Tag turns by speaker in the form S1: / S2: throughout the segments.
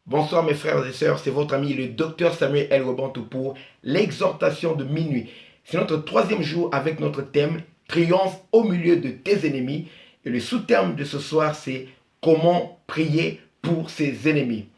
S1: Bonsoir mes frères et sœurs, c'est votre ami le docteur Samuel L. Robantou pour l'exhortation de minuit. C'est notre troisième jour avec notre thème Triomphe au milieu de tes ennemis. Et le sous-terme de ce soir c'est comment prier pour ses ennemis.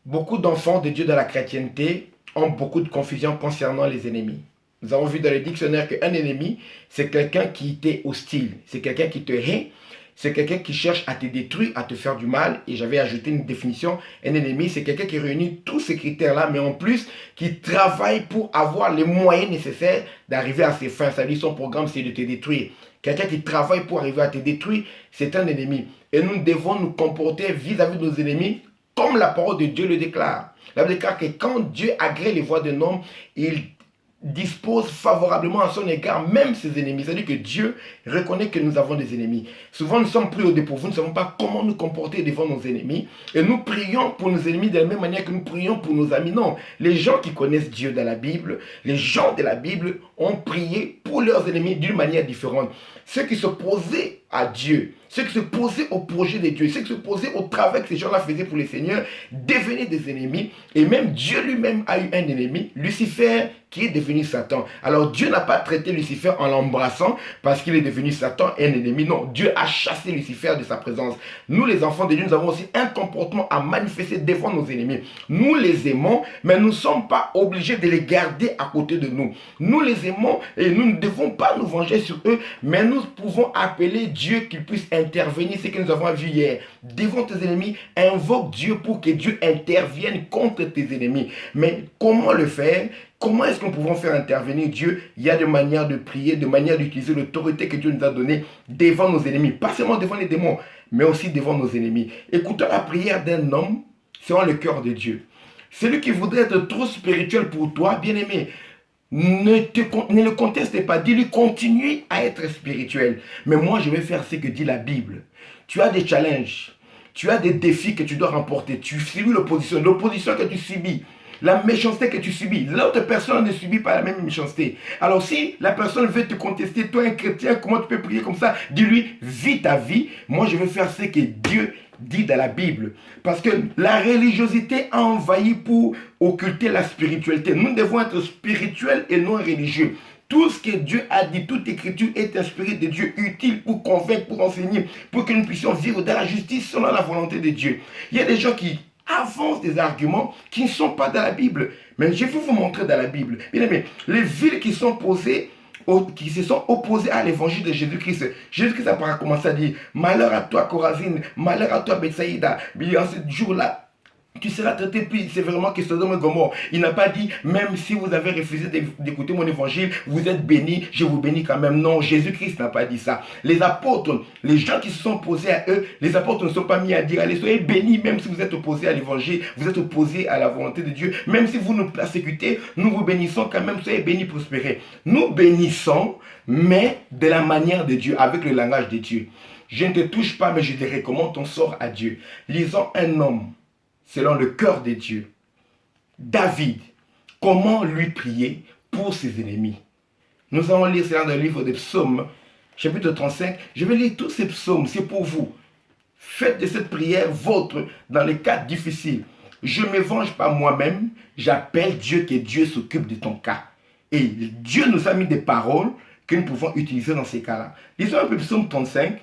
S1: Beaucoup d'enfants de Dieu dans la chrétienté ont beaucoup de confusion concernant les ennemis. Nous avons vu dans le dictionnaire qu'un ennemi, c'est quelqu'un qui t'est hostile, c'est quelqu'un qui te hait, c'est quelqu'un qui cherche à te détruire, à te faire du mal. Et j'avais ajouté une définition, un ennemi, c'est quelqu'un qui réunit tous ces critères-là, mais en plus, qui travaille pour avoir les moyens nécessaires d'arriver à ses fins. Ça dit, son programme, c'est de te détruire. Quelqu'un qui travaille pour arriver à te détruire, c'est un ennemi. Et nous devons nous comporter vis-à-vis de nos ennemis comme la parole de Dieu le déclare. La Bible déclare que quand Dieu agrée les voies d'un homme, il dispose favorablement à son égard même ses ennemis. C'est-à-dire que Dieu reconnaît que nous avons des ennemis. Souvent nous sommes pris au dépourvu, nous ne savons pas comment nous comporter devant nos ennemis. Et nous prions pour nos ennemis de la même manière que nous prions pour nos amis. Non, les gens qui connaissent Dieu dans la Bible, les gens de la Bible ont prié pour leurs ennemis d'une manière différente. Ceux qui s'opposaient à Dieu, ceux qui se posaient au projet de Dieu, ceux qui se posaient au travail que ces gens-là faisaient pour le Seigneur, devenaient des ennemis. Et même Dieu lui-même a eu un ennemi, Lucifer, qui est devenu Satan. Alors Dieu n'a pas traité Lucifer en l'embrassant parce qu'il est devenu Satan, un ennemi. Non, Dieu a chassé Lucifer de sa présence. Nous, les enfants de Dieu, nous avons aussi un comportement à manifester devant nos ennemis. Nous les aimons, mais nous ne sommes pas obligés de les garder à côté de nous. Nous les aimons et nous ne devons pas nous venger sur eux, mais nous pouvons appeler Dieu qu'il puisse intervenir. C'est ce que nous avons vu hier. Devant tes ennemis, invoque Dieu pour que Dieu intervienne contre tes ennemis. Mais comment le faire? Comment est-ce que nous pouvons faire intervenir Dieu? Il y a des manières de prier, des manières d'utiliser l'autorité que Dieu nous a donnée devant nos ennemis. Pas seulement devant les démons, mais aussi devant nos ennemis. Écoutons la prière d'un homme selon le cœur de Dieu. Celui qui voudrait être trop spirituel pour toi, bien-aimé, ne le conteste pas. Dis-lui, continue à être spirituel. Mais moi, je vais faire ce que dit la Bible. Tu as des challenges. Tu as des défis que tu dois remporter. Tu subis l'opposition. L'opposition que tu subis. La méchanceté que tu subis, l'autre personne ne subit pas la même méchanceté. Alors si la personne veut te contester, toi un chrétien, comment tu peux prier comme ça? Dis-lui, vis ta vie. Moi je vais faire ce que Dieu dit dans la Bible. Parce que la religiosité a envahi pour occulter la spiritualité. Nous devons être spirituels et non religieux. Tout ce que Dieu a dit, toute écriture est inspirée de Dieu, utile pour convaincre, pour enseigner, pour que nous puissions vivre dans la justice selon la volonté de Dieu. Il y a des gens qui avancent des arguments qui ne sont pas dans la Bible. Mais je vais vous montrer dans la Bible. Bien aimé, les villes qui sont posées, qui se sont opposées à l'évangile de Jésus-Christ. Jésus-Christ a commencé à dire, malheur à toi Chorazine, malheur à toi Bethsaïda. En ce jour-là, tu seras traité plus sévèrement que Sodome et Gomorrhe. Il n'a pas dit, même si vous avez refusé d'écouter mon évangile, vous êtes bénis, je vous bénis quand même. Non, Jésus-Christ n'a pas dit ça. Les apôtres, les gens qui se sont opposés à eux, les apôtres ne sont pas mis à dire, allez, soyez bénis, même si vous êtes opposés à l'évangile, vous êtes opposés à la volonté de Dieu. Même si vous nous persécutez, nous vous bénissons quand même, soyez bénis, prospérez. Nous bénissons, mais de la manière de Dieu, avec le langage de Dieu. Je ne te touche pas, mais je te recommande ton sort à Dieu. Lisons un homme selon le cœur de Dieu. David, comment lui prier pour ses ennemis? Nous allons lire cela dans le livre des psaumes, chapitre 35. Je vais lire tous ces psaumes, c'est pour vous. Faites de cette prière vôtre dans les cas difficiles. Je ne me venge pas moi-même, j'appelle Dieu, que Dieu s'occupe de ton cas. Et Dieu nous a mis des paroles que nous pouvons utiliser dans ces cas-là. Lisons un peu psaume 35.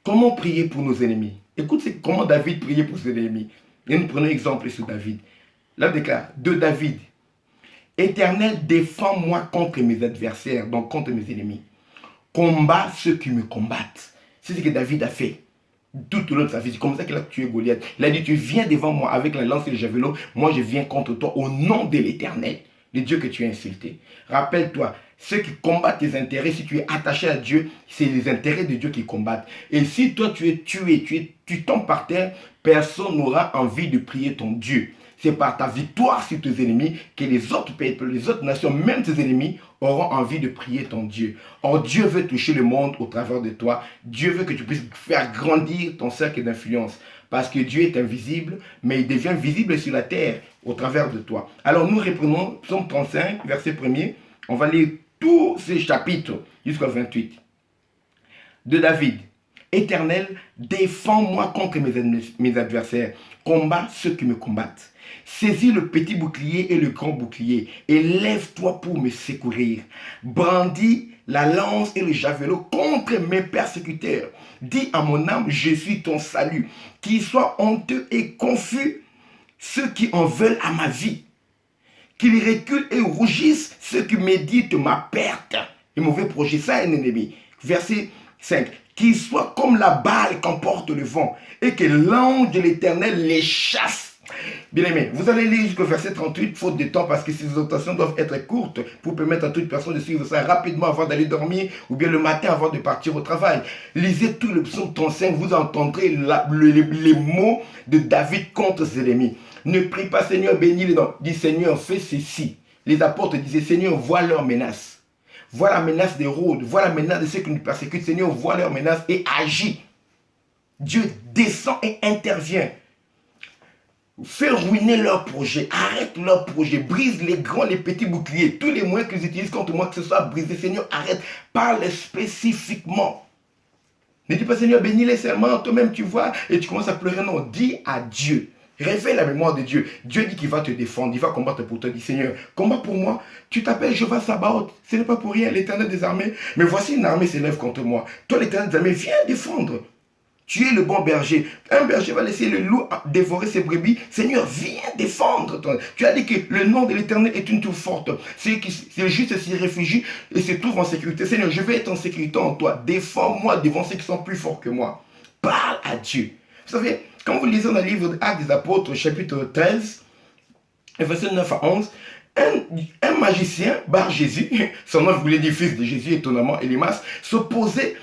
S1: Comment prier pour nos ennemis? Écoute comment David priait pour ses ennemis. Et nous prenons exemple sur David. Là, déclare de David. Éternel, défends-moi contre mes adversaires, donc contre mes ennemis. Combat ceux qui me combattent. C'est ce que David a fait tout au long de sa vie. C'est comme ça qu'il a tué Goliath. Il a dit, tu viens devant moi avec la lance et le javelot. Moi, je viens contre toi au nom de l'Éternel, le Dieu que tu as insulté. Rappelle-toi, ceux qui combattent tes intérêts, si tu es attaché à Dieu, c'est les intérêts de Dieu qui combattent. Et si toi tu es tué, tu tombes par terre, personne n'aura envie de prier ton Dieu. C'est par ta victoire sur tes ennemis que les autres peuples, les autres nations, même tes ennemis, auront envie de prier ton Dieu. Or, Dieu veut toucher le monde au travers de toi. Dieu veut que tu puisses faire grandir ton cercle d'influence. Parce que Dieu est invisible, mais il devient visible sur la terre au travers de toi. Alors, nous reprenons Psaume 35, verset 1er. On va lire tous ces chapitres jusqu'au 28. De David. Éternel, défends-moi contre mes adversaires. Combat ceux qui me combattent. Saisis le petit bouclier et le grand bouclier et lève-toi pour me secourir. Brandis la lance et le javelot contre mes persécuteurs. Dis à mon âme, je suis ton salut. Qu'ils soient honteux et confus ceux qui en veulent à ma vie. Qu'ils reculent et rougissent ceux qui méditent ma perte. Les mauvais projets, ça un ennemi. Verset 5. Qu'ils soient comme la balle qu'emporte le vent et que l'ange de l'Éternel les chasse. Bien aimé, vous allez lire jusqu'au verset 38, faute de temps, parce que ces exhortations doivent être courtes pour permettre à toute personne de suivre ça rapidement avant d'aller dormir ou bien le matin avant de partir au travail. Lisez tout le psaume 35, vous entendrez les mots de David contre ses ennemis. Ne prie pas Seigneur, bénis les noms. Dis Seigneur, fais ceci. Les apôtres disaient Seigneur, vois leurs menaces. Vois la menace des Rhodes, vois la menace de ceux qui nous persécutent. Seigneur, vois leurs menaces et agis. Dieu descend et intervient. Fais ruiner leurs projets, arrête leurs projets, brise les grands, les petits boucliers, tous les moyens qu'ils utilisent contre moi, que ce soit brisé. Seigneur, arrête, parle spécifiquement. Ne dis pas Seigneur, bénis-les seulement, toi-même tu vois, et tu commences à pleurer. Non, dis à Dieu. Réveille la mémoire de Dieu. Dieu dit qu'il va te défendre, il va combattre pour toi. Dis Seigneur, combat pour moi. Tu t'appelles Jéhovah Sabaoth. Ce n'est pas pour rien, l'Éternel des armées. Mais voici une armée s'élève contre moi. Toi, l'Éternel des armées, viens défendre. Tu es le bon berger. Un berger va laisser le loup dévorer ses brebis. Seigneur, viens défendre. Tu as dit que le nom de l'Éternel est une tour forte. C'est juste s'y réfugie et se trouve en sécurité. Seigneur, je vais être en sécurité en toi. Défends-moi devant ceux qui sont plus forts que moi. Parle à Dieu. Vous savez, quand vous lisez dans le livre Actes des Apôtres, chapitre 13, versets 9 à 11, un magicien, Bar Jésus, son nom voulait dire fils de Jésus, étonnamment, Élymas, s'opposait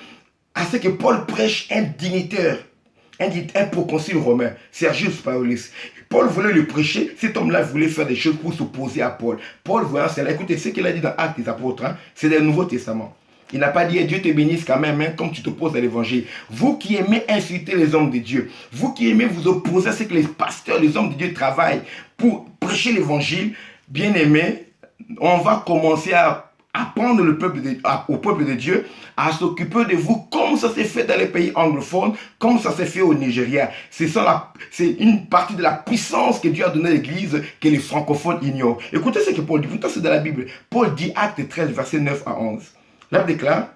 S1: à ce que Paul prêche un dignitaire, un proconsul romain, Sergius Paulus. Paul voulait le prêcher, cet homme-là voulait faire des choses pour s'opposer à Paul. Paul voyant cela, écoutez ce qu'il a dit dans Actes des Apôtres, c'est le Nouveau Testament. Il n'a pas dit Dieu te bénisse quand même, comme tu t'opposes à l'évangile. Vous qui aimez insulter les hommes de Dieu, vous qui aimez vous opposer à ce que les pasteurs, les hommes de Dieu travaillent pour prêcher l'évangile, bien aimés, on va commencer à apprendre au peuple de Dieu à s'occuper de vous comme ça s'est fait dans les pays anglophones, comme ça s'est fait au Nigeria. C'est une partie de la puissance que Dieu a donnée à l'Église que les francophones ignorent. Écoutez ce que Paul dit, pourtant c'est dans la Bible. Paul dit, Acte 13, verset 9 à 11. Là, il déclare,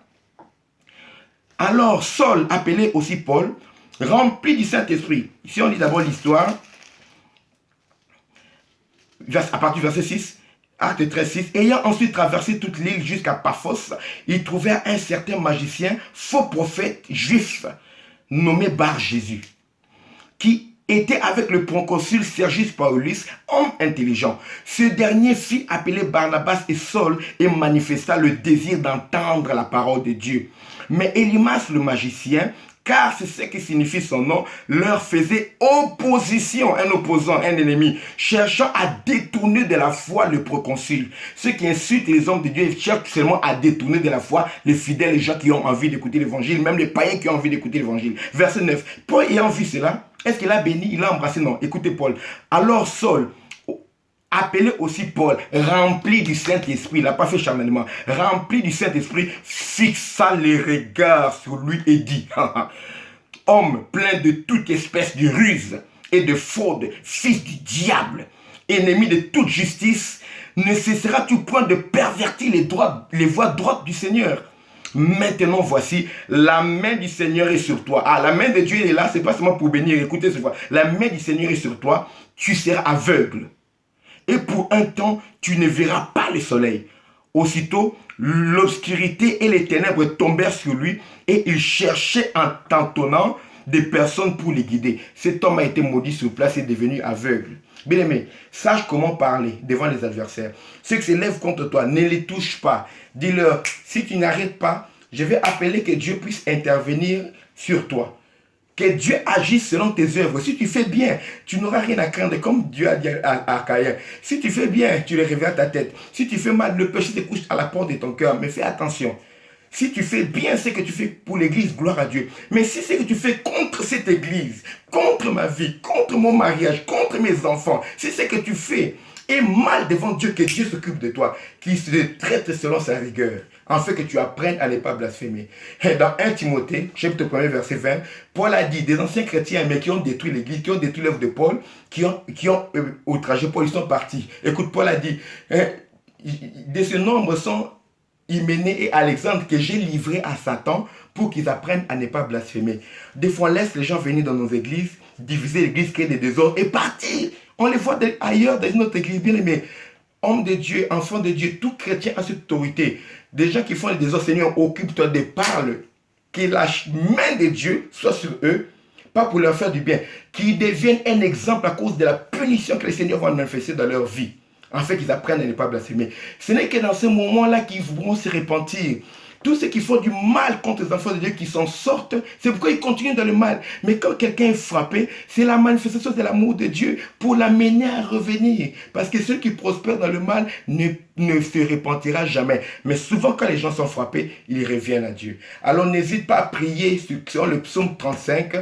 S1: alors Saul, appelé aussi Paul, rempli du Saint-Esprit. Ici, on lit d'abord l'histoire, à partir du verset 6. Acte 13, 6. Ayant ensuite traversé toute l'île jusqu'à Paphos, il trouvait un certain magicien, faux prophète juif, nommé Bar Jésus, qui était avec le proconsul Sergius Paulus, homme intelligent. Ce dernier fit appeler Barnabas et Saul et manifesta le désir d'entendre la parole de Dieu. Mais Élymas le magicien, car c'est ce qui signifie son nom, leur faisait opposition, un opposant, un ennemi, cherchant à détourner de la foi le proconsul. Ceux qui insultent les hommes de Dieu cherchent seulement à détourner de la foi les fidèles, les gens qui ont envie d'écouter l'évangile, même les païens qui ont envie d'écouter l'évangile. Verset 9. Paul ayant vu cela, est-ce qu'il a béni, il a embrassé? Non, écoutez Paul. Alors Saul, appelé aussi Paul, rempli du Saint-Esprit, il n'a pas fait charnellement, rempli du Saint-Esprit, fixa les regards sur lui et dit, homme plein de toute espèce de ruse et de fraude, fils du diable, ennemi de toute justice, ne cesseras-tu point de pervertir les voies droites du Seigneur? Maintenant voici, la main du Seigneur est sur toi. Ah, la main de Dieu est là, c'est pas seulement pour bénir, écoutez ce fois. La main du Seigneur est sur toi, tu seras aveugle. Et pour un temps, tu ne verras pas le soleil. Aussitôt, l'obscurité et les ténèbres tombèrent sur lui et il cherchait en tâtonnant des personnes pour les guider. Cet homme a été maudit sur place et est devenu aveugle. Bien-aimé, sache comment parler devant les adversaires. Ceux qui s'élèvent contre toi, ne les touche pas. Dis-leur, si tu n'arrêtes pas, je vais appeler que Dieu puisse intervenir sur toi. Que Dieu agisse selon tes œuvres. Si tu fais bien, tu n'auras rien à craindre, comme Dieu a dit à Caïn. Si tu fais bien, tu le réveilles à ta tête. Si tu fais mal, le péché te couche à la porte de ton cœur. Mais fais attention. Si tu fais bien ce que tu fais pour l'église, gloire à Dieu. Mais si c'est que tu fais contre cette église, contre ma vie, contre mon mariage, contre mes enfants, si c'est que tu fais est mal devant Dieu, que Dieu s'occupe de toi, qu'il se traite selon sa rigueur. afin que tu apprennes à ne pas blasphémer. Et dans 1 Timothée, chapitre 1, verset 20, Paul a dit, des anciens chrétiens, mais qui ont détruit l'église, qui ont détruit l'œuvre de Paul, qui ont outragé Paul, ils sont partis. Écoute, Paul a dit, de ce nombre sont Hyménée et Alexandre que j'ai livrés à Satan pour qu'ils apprennent à ne pas blasphémer. Des fois, on laisse les gens venir dans nos églises, diviser l'église, créer des désordres et partir. On les voit ailleurs dans notre église, bien aimé. Homme de Dieu, enfant de Dieu, tout chrétien a cette autorité. Des gens qui font les désordres, Seigneur, occupe-toi de parler. Que la main de Dieu soit sur eux, pas pour leur faire du bien. Qu'ils deviennent un exemple à cause de la punition que le Seigneur va manifester dans leur vie. En fait, qu'ils apprennent à ne pas blasphémer. Ce n'est que dans ce moment-là qu'ils vont se repentir. Tous ceux qui font du mal contre les enfants de Dieu qui s'en sortent, c'est pourquoi ils continuent dans le mal. Mais quand quelqu'un est frappé, c'est la manifestation de l'amour de Dieu pour l'amener à revenir. Parce que celui qui prospère dans le mal ne se repentira jamais. Mais souvent, quand les gens sont frappés, ils reviennent à Dieu. Alors n'hésite pas à prier sur le psaume 35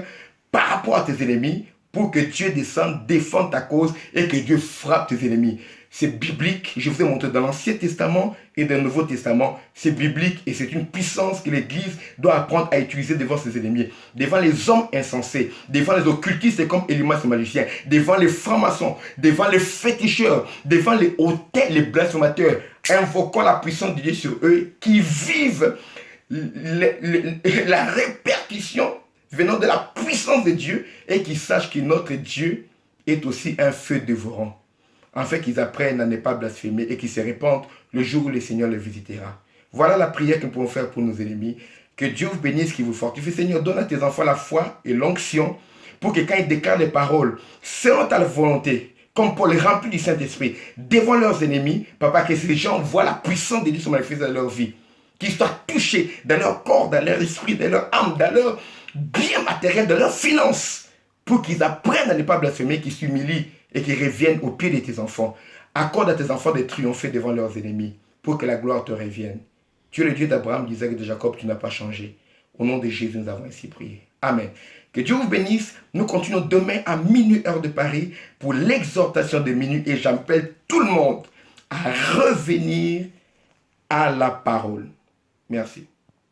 S1: par rapport à tes ennemis pour que Dieu descende, défende ta cause et que Dieu frappe tes ennemis. C'est biblique, je vous ai montré dans l'Ancien Testament et dans le Nouveau Testament, c'est biblique et c'est une puissance que l'Église doit apprendre à utiliser devant ses ennemis, devant les hommes insensés, devant les occultistes comme Elimas le magicien, devant les francs-maçons, devant les féticheurs, devant les hautains, les blasphémateurs, invoquant la puissance de Dieu sur eux, qui vivent la répercussion venant de la puissance de Dieu et qui sachent que notre Dieu est aussi un feu dévorant. En fait, qu'ils apprennent à ne pas blasphémer et qu'ils se répandent le jour où le Seigneur les visitera. Voilà la prière que nous pouvons faire pour nos ennemis. Que Dieu vous bénisse, qu'il vous fortifie. Seigneur, donne à tes enfants la foi et l'onction pour que quand ils déclarent les paroles selon ta volonté, comme Paul est rempli du Saint-Esprit, devant leurs ennemis, Papa, que ces gens voient la puissance de Dieu se manifester dans leur vie. Qu'ils soient touchés dans leur corps, dans leur esprit, dans leur âme, dans leur bien matériel, dans leurs finances, pour qu'ils apprennent à ne pas blasphémer, qu'ils s'humilient et qu'ils reviennent au pied de tes enfants. Accorde à tes enfants de triompher devant leurs ennemis pour que la gloire te revienne. Tu es le Dieu d'Abraham, d'Isaac et de Jacob, tu n'as pas changé. Au nom de Jésus, nous avons ainsi prié. Amen. Que Dieu vous bénisse. Nous continuons demain à minuit heure de Paris pour l'exhortation de minuit et j'appelle tout le monde à revenir à la parole. Merci.